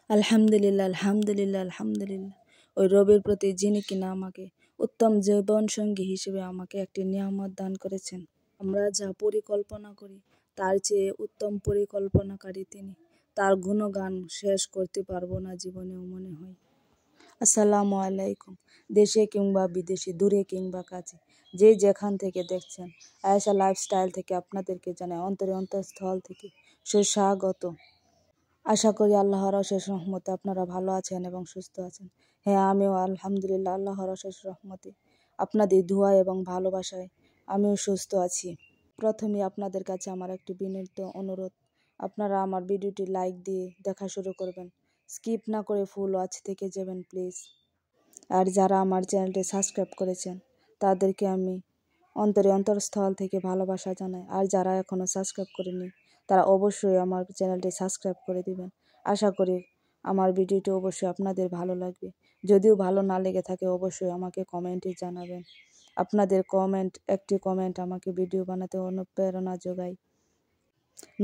আলহামদুলিল্লাহ, আলহামদুলিল্লাহ, আলহামদুলিল্লাহ। ওই রবের প্রতি যিনি কিনা আমাকে উত্তম জীবনসঙ্গী হিসেবে আমাকে একটি নিয়ামত দান করেছেন। আমরা যা পরিকল্পনা করি তার চেয়ে উত্তম পরিকল্পনাকারী তিনি। তার গুণগান শেষ করতে পারবো না জীবনেও মনে হয়। আসসালামু আলাইকুম। দেশে কিংবা বিদেশে, দূরে কিংবা কাছে, যে যেখান থেকে দেখছেন, আয়েশা লাইফস্টাইল থেকে আপনাদেরকে জানাই অন্তরস্থল থেকে সুস্বাগত। আশা করি আল্লাহর অশেষ রহমতে আপনারা ভালো আছেন এবং সুস্থ আছেন। হ্যাঁ, আমিও আলহামদুলিল্লাহ আল্লাহর অশেষ রহমতে আপনাদের দোয়া এবং ভালোবাসায় আমিও সুস্থ আছি। প্রথমে আপনাদের কাছে আমার একটি বিনীত অনুরোধ, আপনারা আমার ভিডিওটি লাইক দিয়ে দেখা শুরু করবেন। স্কিপ না করে ফুল ওয়াচ থেকে যাবেন প্লিজ। আর যারা আমার চ্যানেলটি সাবস্ক্রাইব করেছেন তাদেরকে আমি অন্তরস্থল থেকে ভালোবাসা জানাই। আর যারা এখনও সাবস্ক্রাইব করেনি তারা অবশ্যই আমার চ্যানেলটি সাবস্ক্রাইব করে দিবেন। আশা করি আমার ভিডিওটি অবশ্যই আপনাদের ভালো লাগবে। যদিও ভালো না লেগে থাকে অবশ্যই আমাকে কমেন্টে জানাবেন। আপনাদের একটি কমেন্ট আমাকে ভিডিও বানাতে অনুপ্রেরণা যোগায়,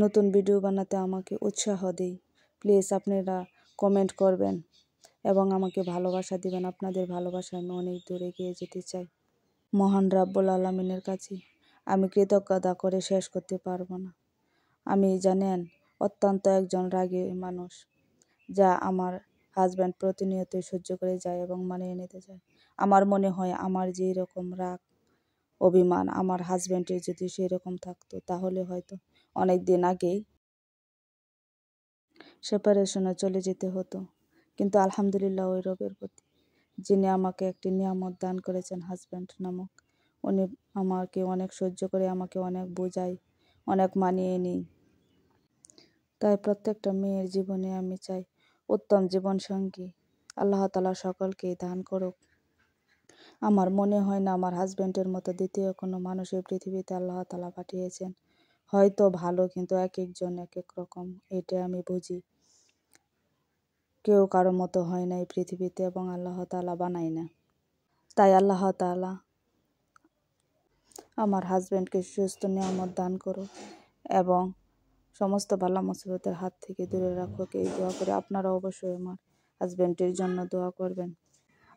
নতুন ভিডিও বানাতে আমাকে উৎসাহ দেয়। প্লিজ আপনারা কমেন্ট করবেন এবং আমাকে ভালোবাসা দিবেন। আপনাদের ভালোবাসায় আমি অনেক দূরে এগিয়ে যেতে চাই। মহান রাব্বুল আলামিনের কাছে আমি কৃতজ্ঞতা করে শেষ করতে পারবো না। আমি জানেন অত্যন্ত একজন রাগী মানুষ, যা আমার হাজব্যান্ড প্রতিনিয়তই সহ্য করে যায় এবং মানিয়ে নিতে চায়। আমার মনে হয় আমার যে এরকম রাগ অভিমান আমার হাজব্যান্ডের যদি সেই রকম থাকতো তাহলে হয়তো অনেক দিন আগেই সেপারেশনে চলে যেতে হতো। কিন্তু আলহামদুলিল্লাহ ওই রবের প্রতি যিনি আমাকে একটি নিয়ামত দান করেছেন, হাজব্যান্ড নামক, উনি আমাকে অনেক সহ্য করে, আমাকে অনেক বোঝায়, অনেক মানিয়ে নিই। তাই প্রত্যেকটা মেয়ের জীবনে আমি চাই উত্তম জীবনসঙ্গী আল্লাহ তাআলা সকলকেই দান করুক। আমার মনে হয় না আমার হাজব্যান্ডের মতো দ্বিতীয় কোনো মানুষের পৃথিবীতে আল্লাহ তাআলা পাঠিয়েছেন। হয়তো ভালো, কিন্তু এক একজন এক এক রকম, এটা আমি বুঝি। কেউ কারো মতো হয় না এই পৃথিবীতে এবং আল্লাহ তাআলা বানায় না। তাই আল্লাহ তাআলা আমার হাজব্যান্ডকে সুস্থ নিয়ামত দান করুক এবং সমস্ত বালা মুসিবতের হাত থেকে দূরে রাখুক, এই দোয়া করে আপনারা অবশ্যই আমার হাজব্যান্ডের জন্য দোয়া করবেন।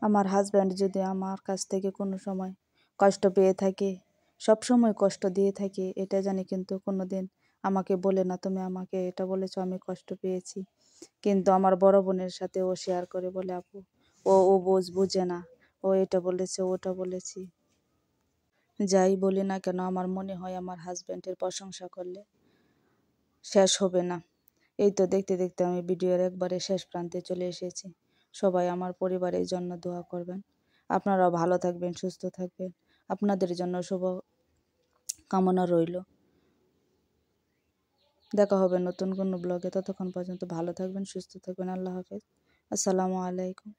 আমার হাজব্যান্ড যদি আমার কাছ থেকে কোনো সময় কষ্ট পেয়ে থাকে, সব সময় কষ্ট দিয়ে থাকে এটা জানি, কিন্তু কোনো দিন আমাকে বলে না তুমি আমাকে এটা বলেছো, আমি কষ্ট পেয়েছি। কিন্তু আমার বড় বোনের সাথে ও শেয়ার করে বলে, আপু ও বুঝে না, ও এটা বলেছে ওটা বলেছি। যাই বলি না কেন আমার মনে হয় আমার হাজব্যান্ডের প্রশংসা করলে শেষ হবে না। এই তো দেখতে দেখতে আমি ভিডিওর একবারে শেষ প্রান্তে চলে এসেছি। সবাই আমার পরিবারের জন্য দোয়া করবেন। আপনারাও ভালো থাকবেন, সুস্থ থাকবেন। আপনাদের জন্য শুভ কামনা রইল। দেখা হবে নতুন কোনো ব্লগে। ততক্ষণ পর্যন্ত ভালো থাকবেন, সুস্থ থাকবেন। আল্লাহ হাফেজ। আসসালামু আলাইকুম।